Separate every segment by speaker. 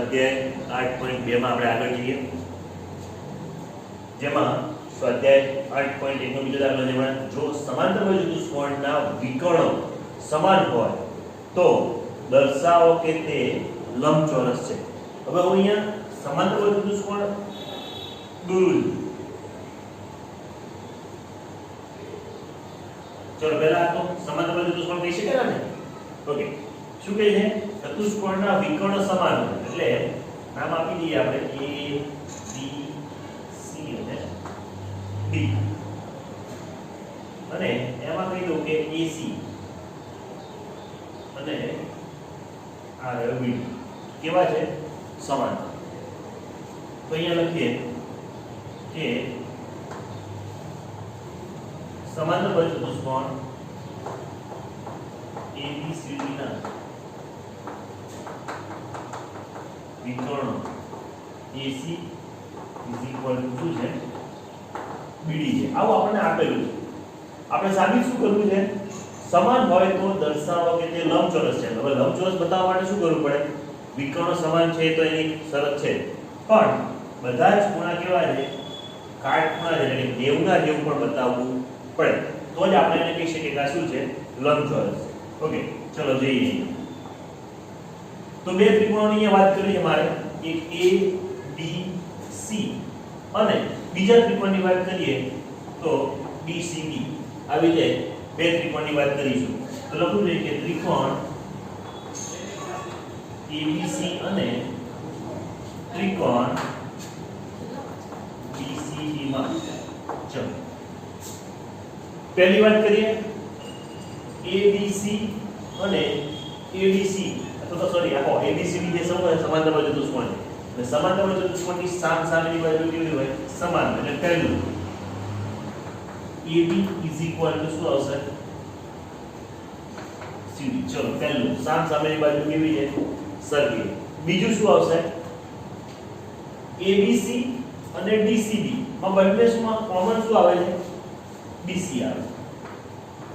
Speaker 1: સ્વાધ્યાય 8.2 માં આપણે આગળ જઈએ, જેમાં સ્વાધ્યાય 8.1 નો બીજો દાખલો જેમાં જો સમાંતર બાજુ ચતુષ્કોણના વિકર્ણો સમાન હોય તો દર્શાવો કે તે લંબચોરસ છે. હવે હું અહીંયા સમાંતર બાજુ ચતુષ્કોણ દોરું છું. ચલો પહેલા તો સમાંતર બાજુ ચતુષ્કોણ કહી શકાય ને. ઓકે, શું કહે છે? ચતુષ્કોણના વિકર્ણ સમાન હોય એટલે નામ આપી દઈએ આપણે A B C અને D અને એમાં કહી દઉં કે AC અને આ B કેવા છે? સમાન. તો અહીંયા લખીએ કે સમાંતર બાજુ ચતુષ્કોણ ABCD ના વિકર્ણો AC શું છે? BD છે. આવું આપણને આપેલું છે. આપણે સાબિત શું કરવું છે? સમાન હોય તો દર્શાવો કે તે લંબચોરસ છે. હવે લંબચોરસ બતાવવા માટે શું કરવું પડે? વિકર્ણો સમાન છે તો એની શરત છે, પણ બધા જ ખૂણા કેવા છે? કાટખૂણા છે, એટલે કે 90 ના જેવું પણ બતાવવું પડે તો જ આપણે એને કહી શકીએ કે આ શું છે? લંબચોરસ. ઓકે, ચલો જોઈએ. તો બે ત્રિકોણોની અહીંયા વાત કરીએ મારે, એક ABC અને બીજા ત્રિકોણની વાત કરીએ તો BCD. આવી રીતે બે ત્રિકોણની વાત કરીશું. તો લખવું જોઈએ કે ત્રિકોણ ABC અને ત્રિકોણ BCD માં ચલો પહેલી વાત કરીએ ABC અને ADC અથવા તો સોરી આખો ABCD જે સમાંતર બાજુ ચતુષ્કોણ છે અને સમાંતર બાજુ ચતુષ્કોણની સામેની બાજુ કેવી હોય? સમાન. એટલે પહેલું AB શું આવશે? CD. ચલો પહેલું સામેની બાજુ કેવી છે? સરખી. બીજું શું આવશે? ABC અને DCB માં બંને શું કોમન શું આવે છે? BC આવે.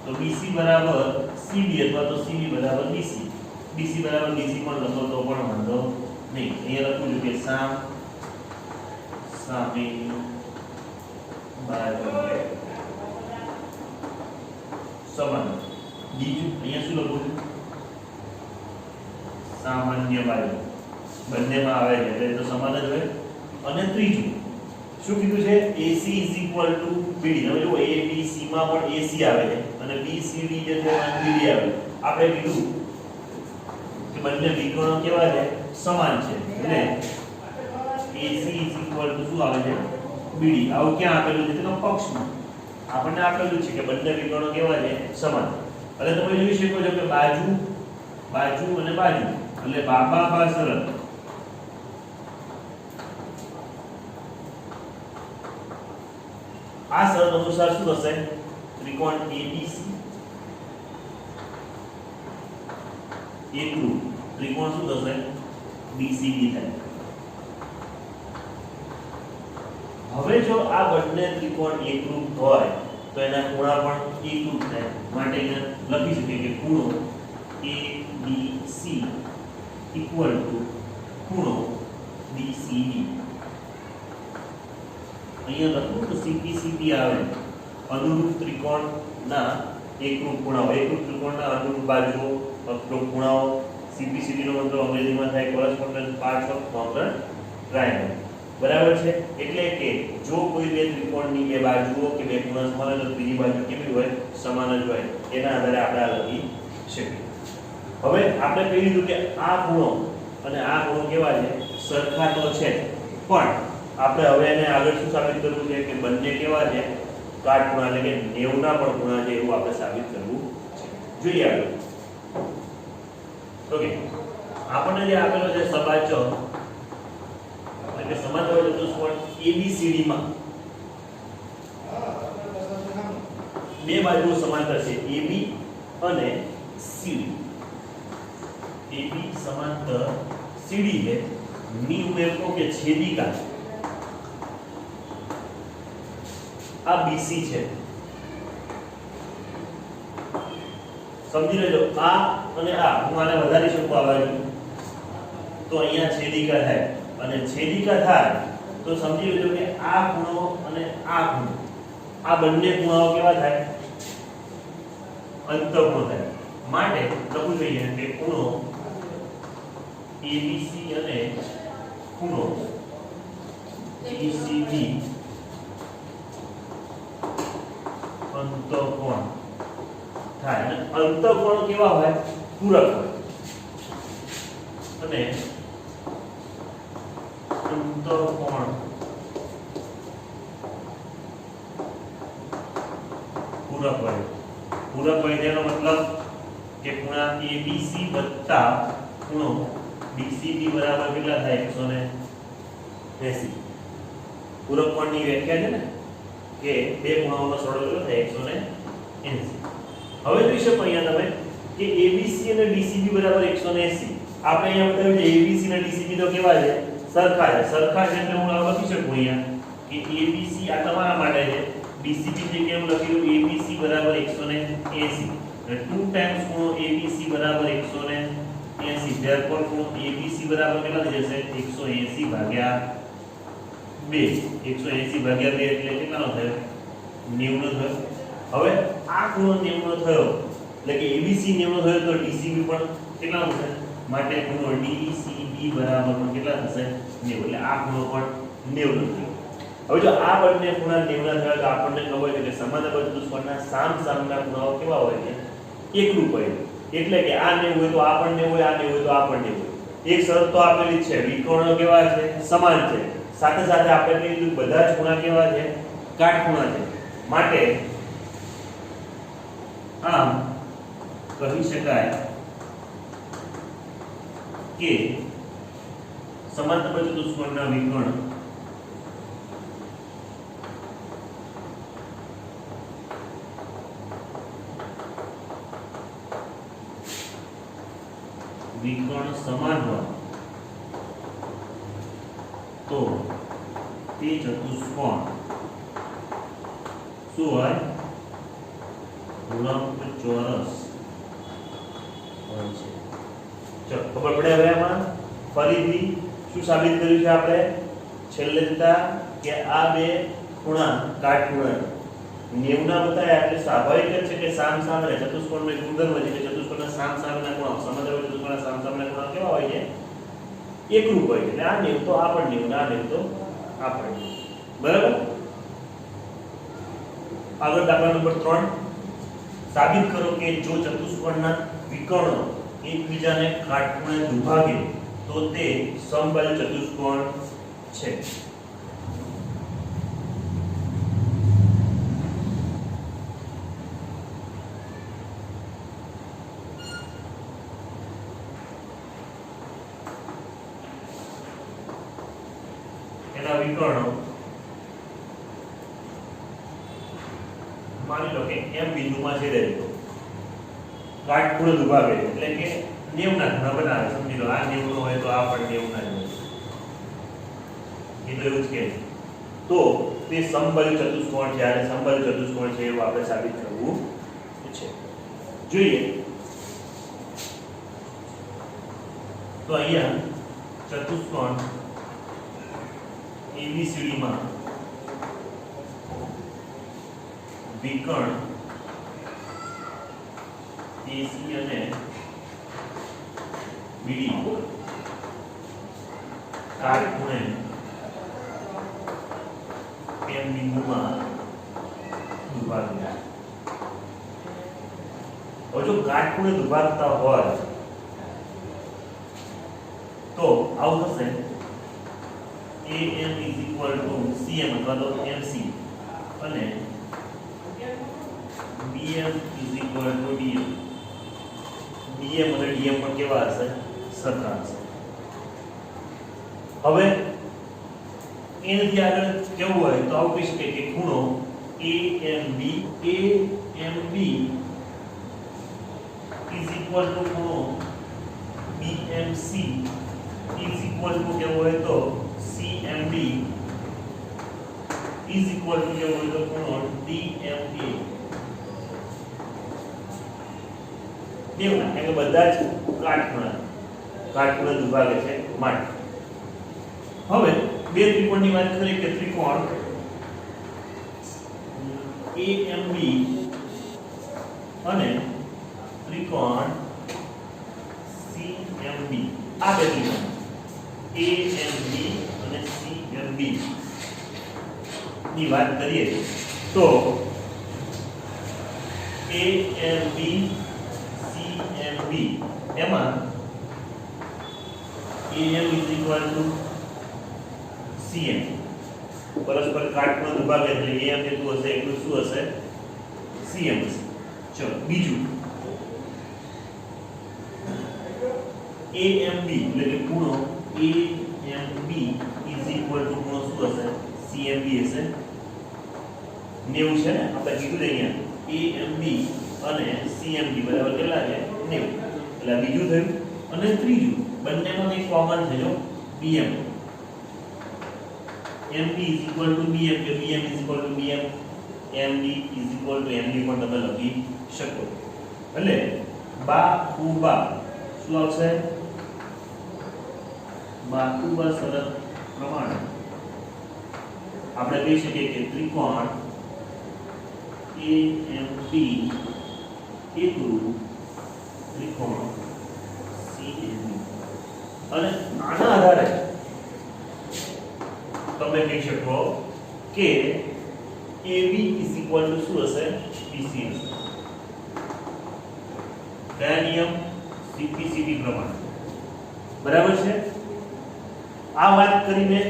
Speaker 1: તો BC બરાબર CD અથવા તો CD બરાબર BC. BC બરાબર BC પણ લખો તો પણ વાંધો નહીં. અહીંયા લખું છું કે સામેની બાજુ સમાન. બીજું અહીંયા શું લખું છું? સામાન્ય બાજુ. બંનેમાં આવે છે એટલે તો સમાન જ હોય. અને ત્રીજું શું કીધું છે? AC BD. હવે જો ABC માં પણ AC આવે છે અને BCD જે છે એમાં BD આવે. આપણે કીધું કે બંને વિકર્ણો કેવા છે? સમાન છે. એટલે AC શું આવે છે? BD. આવું ક્યાં આપેલું છે? તેનો પક્ષમાં આપણને આપેલું છે કે બંને વિકર્ણો કેવા છે? સમાન. એટલે તમે જોઈ શકો છો કે બાજુ બાજુ અને બાજુ એટલે બા શરત. આ શરત અનુસાર શું થશે? ત્રિકોણ ABC એકરૂપ ત્રિકોણ શું થશે? BCD થાય. હવે જો આ બંને ત્રિકોણ એકરૂપ હોય તો એના ખૂણા પણ એકરૂપ થાય. માટે અહીંયા લખી શકીએ કે ખૂણો ABC ખૂણો BCD. અહીંયા લખું તો CPCD આવે અનુરૂપ ત્રિકોણના એકરૂપ ખૂણાઓ. એકરૂપ ત્રિકોણના અનુરૂપ બાજુઓ ખૂણાઓ. CPCD નો મતલબ અંગ્રેજીમાં થાય કોરસ્પોન્ડન્સ પાર્ટ્સ ઓફ કોંગ્રુઅન્ટ ટ્રાયેંગલ. બરાબર છે? એટલે કે જો કોઈ બે ત્રિકોણની બે બાજુઓ કે બે ખૂણા સમાન હોય તો ત્રીજી બાજુ કેવી હોય? સમાન જ હોય. એના આધારે આપણે આ લખી શકીએ. હવે આપણે કહી દીધું કે આ ખૂણો અને આ ખૂણો કેવા છે? સરખા તો છે, પણ આપણે હવે એને આગળ શું સાબિત કરવું છે? કે બંને કેવા છે? કાટખૂણા. એટલે કે 90 ના પણ ખૂણા છે એવું આપણે સાબિત કરવું છે. જોઈએ આગળ. ઓકે, આપણને જે આપેલો છે સબાચો એટલે કે સમાંતર ચતુષ્કોણ ABCD માં બે બાજુઓ સમાંતર છે AB અને CD. AB સમાંતર CD છે. ની હું એમ કહું કે છેદિકા આ BC છે. સમજી લેજો. આ અને આ હું આને વધારી શકું આ બાજુ તો અહીંયા છેદિકા થાય અને છેદિકા થાય તો સમજી લેજો કે આ ખૂણો અને આ ખૂણો આ બંને ખૂણાઓ કેવા થાય અંતઃકોણ થાય માટે લખવું જોઈએ કે ખૂણો ABC અને ખૂણો ECB અંતઃકોણ થાય અને અંતઃકોણ કેવા હોય પૂરક હોય અને અંતઃકોણ પૂરક હોય તેનો મતલબ કે ખૂણા ABC વત્તા ખૂણો DCB બરાબર કેટલા થાય 180 પૂરક કોણની વ્યાખ્યા છે ને કે બે ખૂણાઓનો સરવાળો કેટલો થાય 180 હવે જોઈ શકો અહીંયા તમે કે ABC અને DCB બરાબર 180 આપણે અહીંયા બતાવ્યું છે ABC અને DCB તો કેવા છે સરખા છે એટલે હું આ લખી શકું અહીંયા કે ABC આ તમારા માટે છે DCB જગ્યાએ હું લખી દઉં ABC બરાબર 180 અને 2 ટાઈમ્સ ખૂણો ABC બરાબર 180 therefore ખૂણો ABC બરાબર કેટલા થઈ જશે 180 ભાગ્યા 2 180 ભાગ્યા 2 એટલે કેટલાનો થયો 90 નો થયો હવે આ ખૂણો 90 નો થયો એટલે કે ABC 90 નો થયો તો DCB પણ કેટલાનો થશે માટે ખૂણો DCB બરાબર પણ કેટલા થશે 90 એટલે આ ખૂણો પણ 90 નો થયો હવે જો આ બંને ખૂણા 90 ના થયા તો આપણને ખબર છે કે સમાન ચતુષ્કોણના સામસામના ખૂણાઓ કેવા હોય છે એકરૂપ હોય એટલે કે આ 90 હોય તો આ પણ 90 હોય આ 90 હોય તો આ પણ 90 હોય એક શરત તો આપેલી છે વિકર્ણો કેવા છે સમાન છે સાથે સાથે આપણે કીધું બધા જ ખૂણા કેવા છે કાટખૂણા છે માટે આમ કહી શકાય કે સમાંતર ચતુષ્કોણના વિકર્ણ સમાન હોય તો તે ચતુષ્કોણ શું હોય લંબચોરસ હોય છે ચલો ખબર પડે હવે આમાં ફરીથી શું સાબિત કર્યું છે આપણે છેલ્લે જતા કે આ બે ખૂણા કાટખૂણા 90 ના બતાવ્યા એટલે સ્વાભાવિક જ છે કે સામસામે ચતુષ્કોણનો એક ગુણધર્મ છે કે ચતુષ્કોણના સામસામેના ખૂણા સમાંતર ચતુષ્કોણના સામસામેના ખૂણા કેવા હોય છે એકરૂપ હોય એટલે આ 90 તો આ પણ 90 આ 90 તો આ પણ બરાબર આગળ દાખલા નંબર 3 સાબિત કરો કે જો ચતુષ્કોણના વિકર્ણો એકબીજાને કાટખૂણે દુભાગે તો તે સમબાજુ ચતુષ્કોણ છે વિકર્ણો માની લો કે m બિંદુમાં છેદે છે કાટખૂણે દુભાગે એટલે કે 90 ના ખૂણા બનાવે સમજી લો આ 90 નો હોય તો આ પણ 90 ના હોય એટલે એવું જ કે તો તે સમબાજુ ચતુષ્કોણ છે અને સમબાજુ ચતુષ્કોણ છે એવું આપણે સાબિત કરવું છે જોઈએ તો અહીંયા ચતુષ્કોણ ABCD માં વિકર્ણ AC અને BD કાટખૂણે M બિંદુમાં દુભાગ્યા જો કાટખૂણે દુભાગતા હોય તો આવું થશે AM is equal to CM અથવા તો MC અને BM is equal to DM BM અને DM પણ કેવા હશે સરખા હશે હવે એનાથી આગળ કેવું હોય તો આવું કહી શકે કે ખૂણો AMB is equal to ખૂણો BMC is equal to કેવું હોય તો CMB is equal to કેવું હોય તો ખૂણો DMA દેવના એટલે બધા જ કાટખૂણા કાટખૂણે દુભાગે છે માટે. હવે બે ત્રિકોણની વાત કરીએ કે ત્રિકોણ AMB અને ત્રિકોણ CMB. આ બે ત્રિકોણ AMB અને CMB ની વાત કરીએ તો AMB CMB એમાં AM CM પરસ્પર કાટખૂણે દુભાગે એટલે AM જેટલું હશે એટલું શું હશે CM હશે. ચલો બીજું AMB એટલે કે ખૂણો AMB ખૂણો શું હશે CMB હશે 90 છે ને આપણે કીધું ને અહીંયા AMB અને CMB બરાબર કેટલા છે 90 એટલે બીજું થયું. અને ત્રીજું બંનેમાં એક કોમન છે જો BM MB BM કે BM BM MB MB પણ તમે લખી શકો. એટલે બાહુબા શું આવશે બાહુબા શરત પ્રમાણે આપણે કહી શકીએ કે ત્રિકોણ AMB એકરૂપ ત્રિકોણ CMB. અને આના આધારે તમે કહી શકો કે AB શું હશે BC હશે. કયા નિયમ CPCD પ્રમાણે બરાબર છે. આ વાત કરીને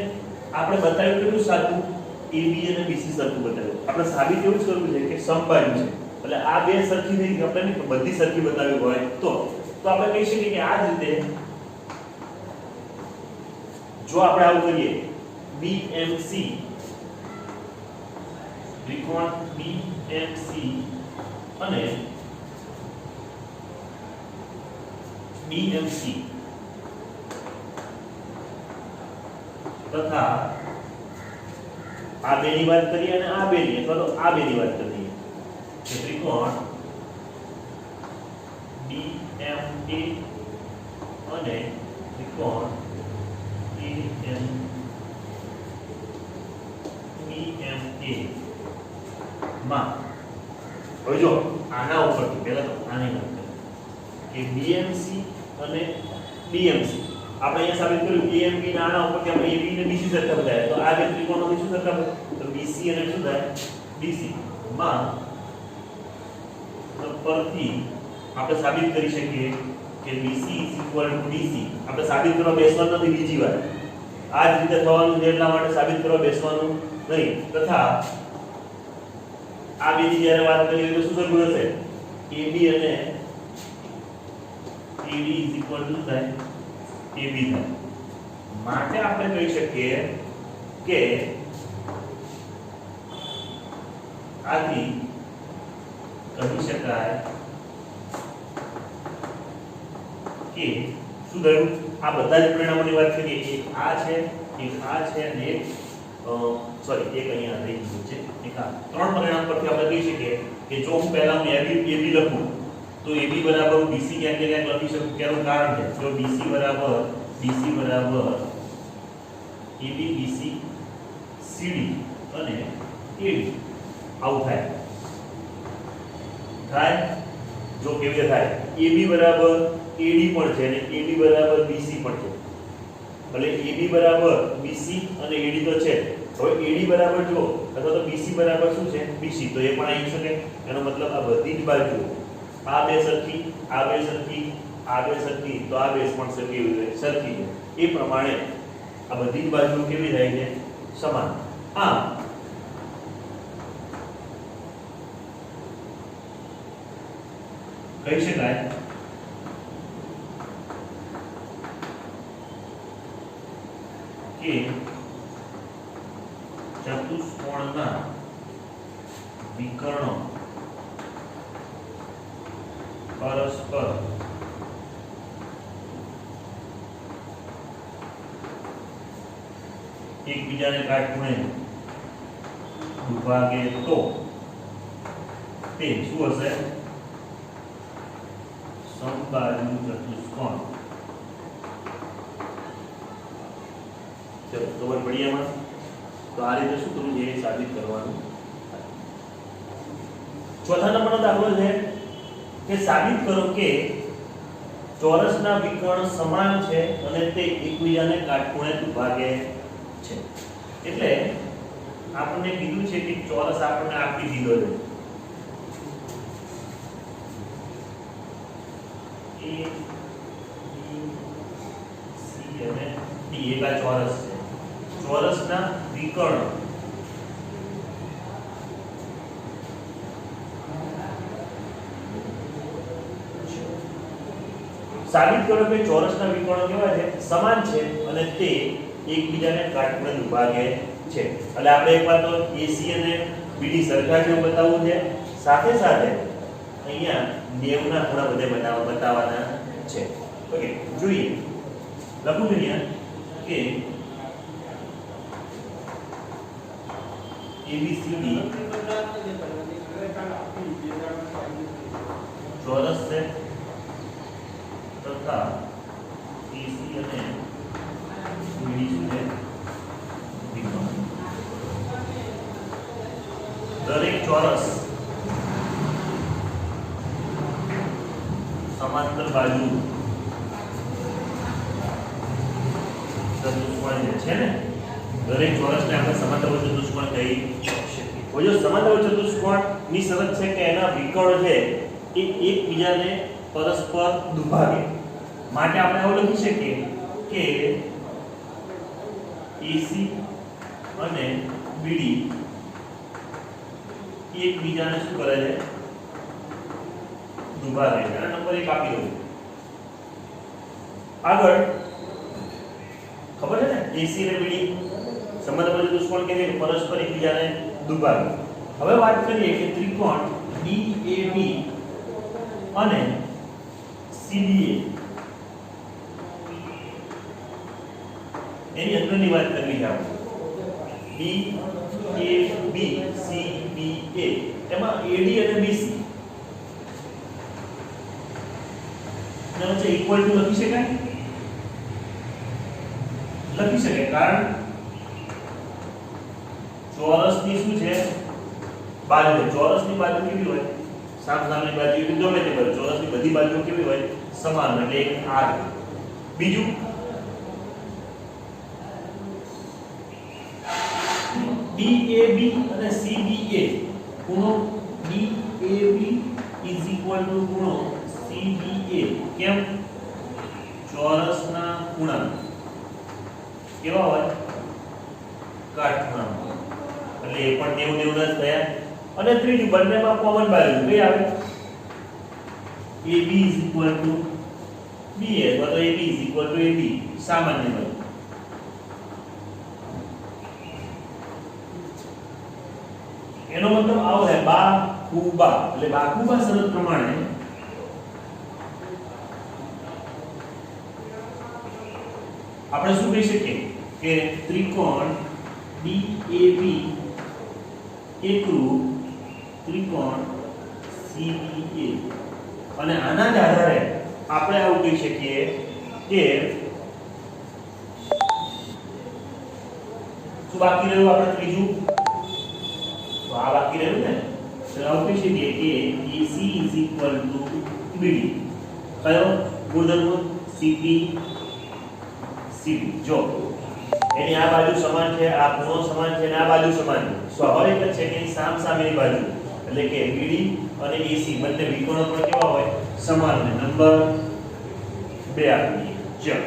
Speaker 1: આપણે બતાવ્યું કેટલું સાચું AB અને BC સરખું બતાવ્યું. આપણે સાબિત એવું જ કરવું છે કે સમબાજુ છે એટલે આ બે સરખી થઈ આપણે નહીં બધી સરખી બતાવી હોય તો આપણે કહી શકીએ કે આ જ રીતે જો આપણે આવું કરીએ BMC ત્રિકોણ BMC અને DMC તથા આ બેની વાત કરીએ અને આ બેની અથવા તો આ બેની વાત કરીએ કે ત્રિકોણ DMA અને ત્રિકોણ BMA માં હવે જો આના ઉપરથી પહેલા તો આની વાત કરીએ કે BMC અને DMC આપણે અહીંયા સાબિત કર્યું AMB ના આના ઉપરથી આપણે AB ને BC સરખા બતાવ્યા તો આ બે ત્રિકોણોથી શું સરખા બને તો BC અને શું થાય DC માં તો પરથી આપણે સાબિત કરી શકીએ કે BC DC આપણે સાબિત કરવા બેસવાનું નથી બીજી વાર આ જ રીતે થવાનું છે એટલા માટે સાબિત કરવા બેસવાનું નહીં. તથા આ બેની જ્યારે વાત કરીએ તો શું સરખું હશે AB અને AD થાય AB થાય. માટે આપણે કહી શકીએ કે આથી કહી શકાય કે શું થયું આ બધા જ પરિણામોની વાત કરીએ એક આ છે અને એક સોરી એક અહીંયા રહી ગયું છે એક આ ત્રણ પરિણામ પરથી આપણે કહી શકીએ કે જો હું પહેલા હું AB લખું તો AB બરાબર BC ક્યાંક ને ક્યાંક લખી શકું. કેનું કારણ છે જો BC બરાબર AB BC CD અને AD આવું થાય જો કેવી રીતે થાય AB બરાબર AD પણ છે અને AD બરાબર BC પણ છે ભલે AB બરાબર BC અને AD તો છે. હવે AD બરાબર જો અથવા તો BC બરાબર શું છે BC તો એ પણ આવી શકે. એનો મતલબ આ બધી જ બાજુ આ બે સરખી તો આ બે પણ સરખી છે એ પ્રમાણે આ બધી જ બાજુ કેવી થાય છે સમાન. આ કહી શકાય કે ચતુષ્કોણના વિકર્ણો પરસ્પર એકબીજાને કાટખૂણે દુભાગે તો તે શું હશે સમબાજુ ચતુષ્કોણ ચલો ખબર પડી એમાં. તો આ રીતે શું કરવું છે એ સાબિત કરવાનું. ચોથા નંબરનો દાખલો છે કે સાબિત કરો કે ચોરસના વિકર્ણ સમાન છે અને તે એકબીજાને કાટખૂણે દુભાગે છે. એટલે આપણને કીધું છે કે ચોરસ આપણને આપી દીધો છે A B C અને D એક આ ચોરસ છે. ચોરસના વિકર્ણ સાબિત કરો કે ચોરસના વિકર્ણો કેવા છે સમાન છે અને તે એકબીજાને કાટખૂણે દુભાગે છે. એટલે આપણે એકવાર તો AC અને BD સરખા જેવું બતાવવું છે, સાથે સાથે અહીંયા 90 ના ખૂણા બધે બતાવવાના છે. ઓકે, જોઈએ લખું છું અહીંયા કે ABCD ચોરસ છે તથા AC અને BD શું છે વિકર્ણ. દરેક ચોરસ સમાંતર બાજુ ચતુષ્કોણ છે ને, દરેક ચોરસને આપણે સમાંતર બાજુ ચતુષ્કોણ કહી શકીએ. હવે જો સમાંતર ચતુષ્કોણ ની શરત છે કે એના વિકર્ણ છે એ એકબીજાને પરસ્પર દુભાગે. માટે આપણે એવું લખી શકીએ કે AC અને BD એકબીજાને શું કરે છે દુભાગે છે. અને નંબર 1 આપી દઉં. આગળ ખબર છે ને AC અને BD સમાંતર ચતુષ્કોણ કે છે પરસ્પર એકબીજાને દુભાગે. હવે વાત કરીએ કે ત્રિકોણ DAB અને CBA એની અંદરની વાત કરવી છે આપણે. DAB CBA એમાં AD અને BC ને વચ્ચે ઇક્વલ ટુ લખી શકાય? લખી શકાય, કારણ ચોરસની શું છે બાજુ. ચોરસની બાજુ કેવી હોય સામસામેની બાજુ એવી ગમે તે બાજુ. ચોરસની બધી બાજુઓ કેવી હોય સમાન, એટલે એક આ. બીજું DAB અને CBA ખૂણો DAB ખૂણો CBA કેમ? ચોરસના ખૂણા કેવા હોય કાટખૂણા, એટલે એ પણ 90 90 જ થયા. અને ત્રીજું બંનેમાં કોમન બાજુ કઈ આવે? AB BA અથવા તો AB AB સામાન્ય બાજુ. એનો મતલબ આવો છે બાકુબા. એટલે બાકુબા શરત પ્રમાણે આપણે શું કહી શકીએ કે ત્રિકોણ DAB એકરૂપ ત્રિકોણ CBA. અને આના જ આધારે આપણે આવું કહી શકીએ કે શું બાકી રહ્યું આપણે ત્રીજું? તો આ બાકી રહ્યું ને, તો આવું કહી શકીએ કે AC BD. કયો ગુણધર્મ? CB CB. જો એની આ બાજુ સમાન છે, આ ખૂણો સમાન છે અને આ બાજુ સમાન છે, સ્વાભાવિક જ છે કે એની સામસામેની બાજુ એટલે કે BD અને AC બંને વિકર્ણો પણ કેવા હોય સમાન. નંબર 2 આપી. ચલો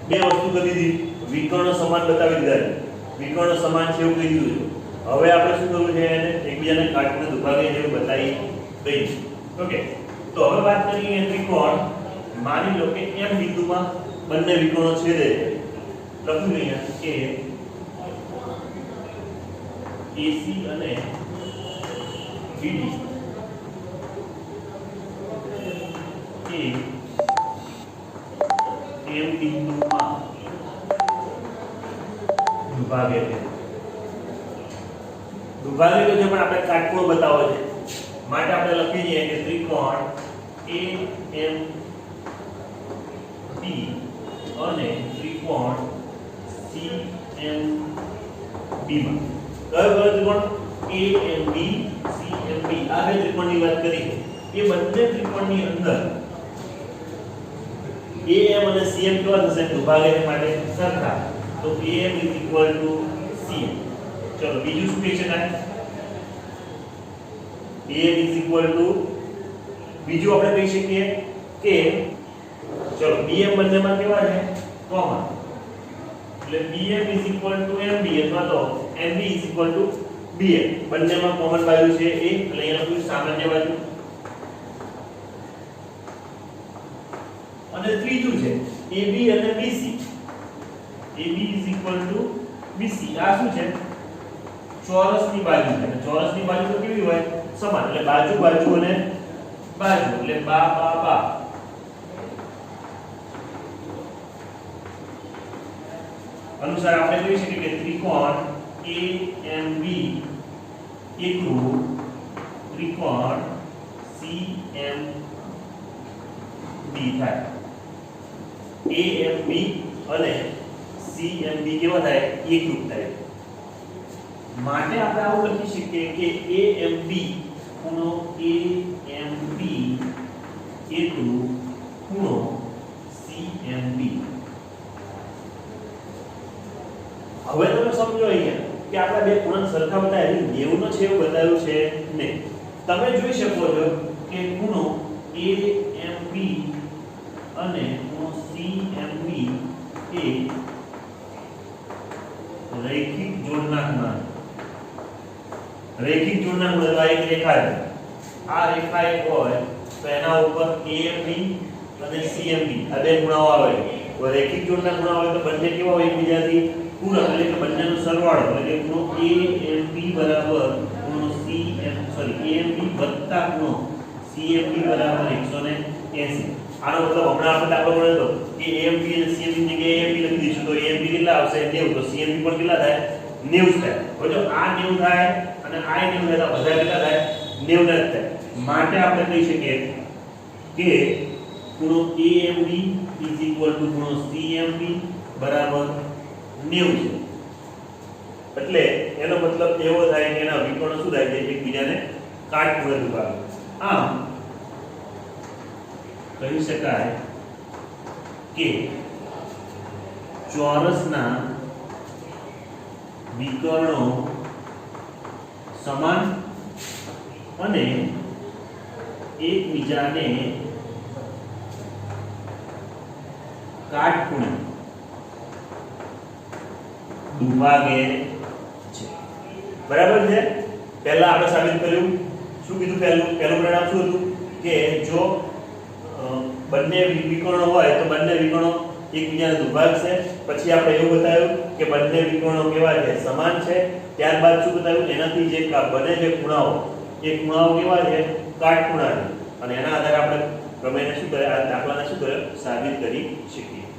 Speaker 1: બે વસ્તુ કરી દીધી, વિકર્ણો સમાન બતાવી દીધા, વિકર્ણો સમાન છે એવું કહી દીધું. હવે આપણે શું કરવું છે? એને એકબીજાને કાટખૂણે દુભાગે જેવું બતાવી દઈશું. ઓકે, તો હવે વાત કરીએ ત્રિકોણ. માની લો કે M બિંદુમાં બંને વિકર્ણો છેદે છે. લખું અહીંયા કે AC અને BD એ M બિંદુમાં દુભાગે છે. દુભાગે તો છે પણ આપણે કાટખૂણો બતાવો છે, માટે આપણે લખી દઈએ કે ત્રિકોણ AMB અને ત્રિકોણ CBA માં કયો ત્રિકોણ AMB CMB આ બે ત્રિકોણની વાત કરી એ બંને ત્રિકોણની અંદર AM અને CM કેવા થશે દુભાગે માટે સરખા તો AM CM ચલો બીજું શું કહી શકાય AM બીજું આપણે કહી શકીએ કે ચલો BM બંનેમાં કેવા છે કોમન એટલે BM MB અથવા તો MB BM બંનેમાં કોમન બાજુ છે એ એટલે અહીંયા કોઈ સામાન્ય બાજુ અને ત્રીજું છે AB અને BC AB BC આ શું છે ચોરસની બાજુ છે અને ચોરસની બાજુ તો કેવી હોય સમાન એટલે બાજુ બાજુ અને બાજુ એટલે બા બા બા અનુસાર આપણે કહી શકીએ કે ત્રિકોણ AMB એકરૂપ ત્રિકોણ CMB થાય AMB અને CMB કેવા થાય એકરૂપ થાય માટે આપણે આવું લખી શકીએ કે AMB ખૂણો AMB એકરૂપ ખૂણો CMB હવે તમે સમજો અહીંયા કે આપણા બે ખૂણા સરખા બતાવ્યા 90 નો છે એવું બતાવ્યું છે ને તમે જોઈ શકો છો કે ખૂણો AMB અને ખૂણો CMB એ રૈખિક જોડના ખૂણા રૈખિક જોડના ખૂણા એક રેખા છે આ રેખા એક હોય તો એના ઉપર AMB અને CMB આ બે ખૂણાઓ આવે તો રૈખિક જોડના ખૂણા હોય તો બંને કેવા હોય એકબીજાથી પૂરક એટલે કે બંનેનો સરવાળો એટલે કે ખૂણો AMB બરાબર ખૂણો AMB વત્તા ખૂણો CMB બરાબર 180 આનો મતલબ હમણાં આપણે દાખલો ગણ્યો હતો કે AMB અને CMB ની જગ્યાએ AMB લખી દઈશું તો AMB કેટલા આવશે 90 તો CMB પણ કેટલા થાય 90 થાય હવે જો આ 90 થાય અને આ 90 થાય તો બધા કેટલા થાય 90 જ થાય માટે આપણે કહી શકીએ કે ખૂણો AMB ખૂણો CMB બરાબર 90 છે એટલે એનો મતલબ એવો થાય કે એના વિકર્ણો શું થાય છે એકબીજાને કાટખૂણે દુભાગે આમ કહી શકાય કે ચોરસના વિકર્ણો સમાન અને એકબીજાને કાટખૂણે દુભાગે છે બરાબર છે પહેલા આપણે સાબિત કર્યું શું કીધું પહેલું પરિણામ શું હતું કે જો બંને વિકર્ણો હોય તો બંને વિકર્ણો એકબીજાને દુભાગશે પછી આપણે એવું બતાવ્યું કે બંને વિકર્ણો કેવા છે સમાન છે ત્યારબાદ શું બતાવ્યું એનાથી જે બને છે ખૂણાઓ એ ખૂણાઓ કેવા છે કાટખૂણા છે અને એના આધારે આપણે પ્રમેયને શું કરે આ દાખલાને શું કરે સાબિત કરી શકીએ